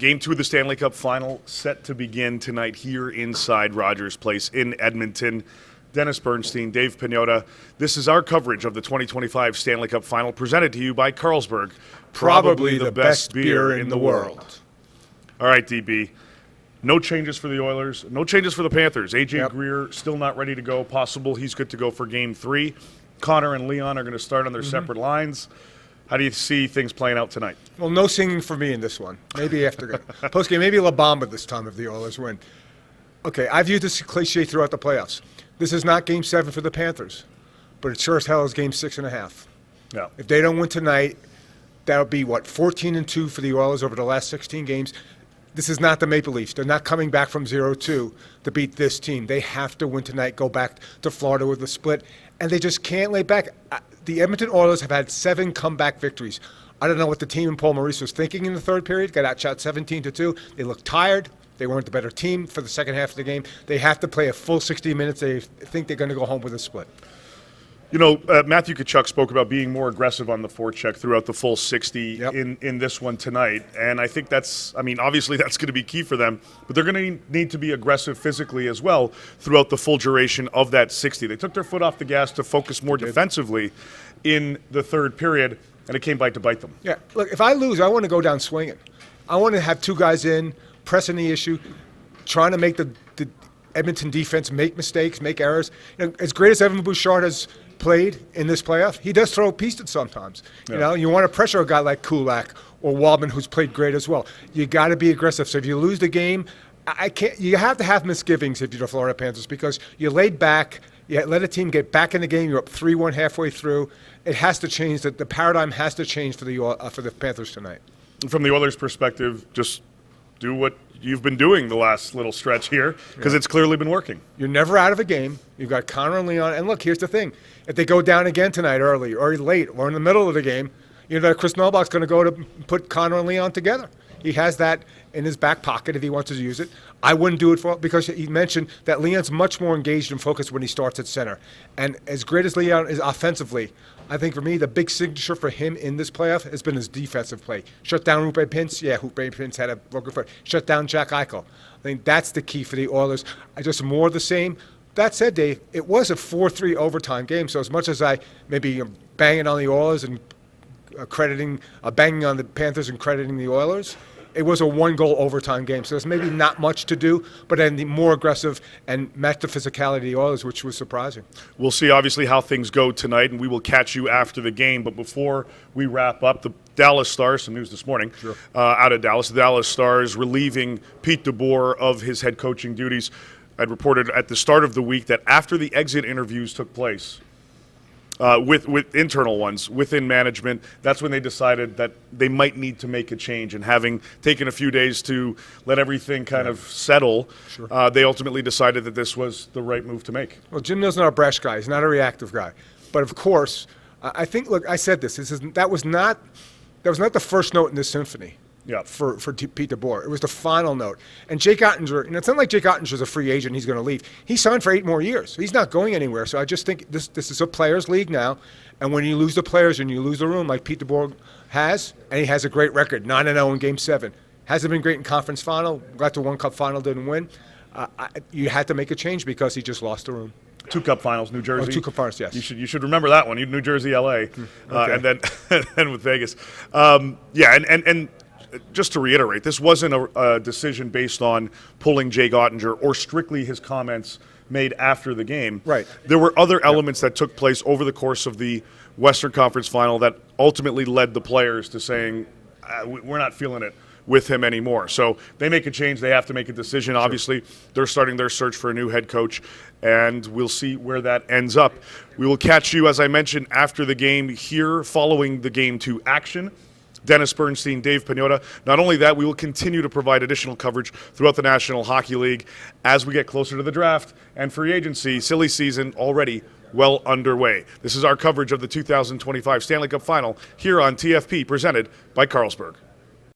Game 2 of the Stanley Cup Final set to begin tonight here inside Rogers Place in Edmonton. Dennis Bernstein, Dave Pagnotta. This is our coverage of the 2025 Stanley Cup Final presented to you by Carlsberg. Probably the best beer in the world. All right, DB. No changes for the Oilers. No changes for the Panthers. A.J. Greer still not ready to go. Possible he's good to go for Game 3. Connor and Leon are going to start on their separate lines. How do you see things playing out tonight? Well, no singing for me in this one. Maybe after postgame, maybe La Bamba this time if the Oilers win. Okay, I've used this cliche throughout the playoffs. This is not Game 7 for the Panthers, but it sure as hell is Game 6.5. Yeah. If they don't win tonight, that would be, 14-2 for the Oilers over the last 16 games. This is not the Maple Leafs. They're not coming back from 0-2 to beat this team. They have to win tonight, go back to Florida with a split, and they just can't lay back. The Edmonton Oilers have had 7 comeback victories. I don't know what the team and Paul Maurice was thinking in the third period. Got outshot 17-2. They looked tired. They weren't the better team for the second half of the game. They have to play a full 60 minutes. They think they're going to go home with a split. You know, Matthew Tkachuk spoke about being more aggressive on the forecheck throughout the full 60 in this one tonight. And I think obviously that's going to be key for them. But they're going to need to be aggressive physically as well throughout the full duration of that 60. They took their foot off the gas to focus more defensively in the third period, and it came back to bite them. Yeah, look, if I lose, I want to go down swinging. I want to have 2 guys in, pressing the issue, trying to make the Edmonton defense make mistakes, make errors. You know, as great as Evan Bouchard has played in this playoff, he does throw pieces sometimes. You know, you want to pressure a guy like Kulak or Waldman, who's played great as well. You got to be aggressive. So if you lose the game, you have to have misgivings if you're the Florida Panthers because you laid back. You let a team get back in the game. You're up 3-1 halfway through. It has to change. The paradigm has to change for the Panthers tonight. From the Oilers' perspective, just do what you've been doing the last little stretch here because it's clearly been working. You're never out of a game. You've got Connor and Leon. And look, here's the thing. If they go down again tonight early or late or in the middle of the game, you know that Chris Novak's going to go to put Connor and Leon together. He has that in his back pocket if he wants to use it. I wouldn't do it because he mentioned that Leon's much more engaged and focused when he starts at center. And as great as Leon is offensively, I think for me the big signature for him in this playoff has been his defensive play. Shut down Roope Hintz. Yeah, Roope Hintz had a broken foot. Shut down Jack Eichel. I think that's the key for the Oilers. Just more of the same. That said, Dave, it was a 4-3 overtime game. So as much as I maybe banging on the Oilers and banging on the Panthers and crediting the Oilers, it was a 1-goal overtime game. So there's maybe not much to do, but then the more aggressive and match the physicality of the Oilers, which was surprising. We'll see, obviously, how things go tonight, and we will catch you after the game. But before we wrap up, the Dallas Stars, some news this morning out of Dallas, the Dallas Stars relieving Pete DeBoer of his head coaching duties. I'd reported at the start of the week that after the exit interviews took place, with internal ones within management, that's when they decided that they might need to make a change. And having taken a few days to let everything kind of settle, they ultimately decided that this was the right move to make. Well, Jim Neal's not a brash guy. He's not a reactive guy. But of course, I think. Look, I said this. That was not the first note in this symphony. Yeah. For Pete DeBoer. It was the final note. And Jake Ottinger, it's not like Jake Ottinger's a free agent, he's going to leave. He signed for 8 more years. He's not going anywhere. So I just think this is a players' league now. And when you lose the players and you lose the room like Pete DeBoer has, and he has a great record, 9-0 in Game 7. Hasn't been great in conference final. Got to one cup final, didn't win. You had to make a change because he just lost the room. 2 cup finals, New Jersey. 2 cup finals, yes. You should remember that one. New Jersey, LA, okay. and then with Vegas. And just to reiterate, this wasn't a decision based on pulling Jake Ottinger or strictly his comments made after the game. Right. There were other elements that took place over the course of the Western Conference Final that ultimately led the players to saying, we're not feeling it with him anymore. So they make a change. They have to make a decision. Obviously, they're starting their search for a new head coach, and we'll see where that ends up. We will catch you, as I mentioned, after the game here following the Game 2 action. Dennis Bernstein, Dave Pagnotta. Not only that, we will continue to provide additional coverage throughout the National Hockey League as we get closer to the draft and free agency. Silly season already well underway. This is our coverage of the 2025 Stanley Cup Final here on TFP, presented by Carlsberg.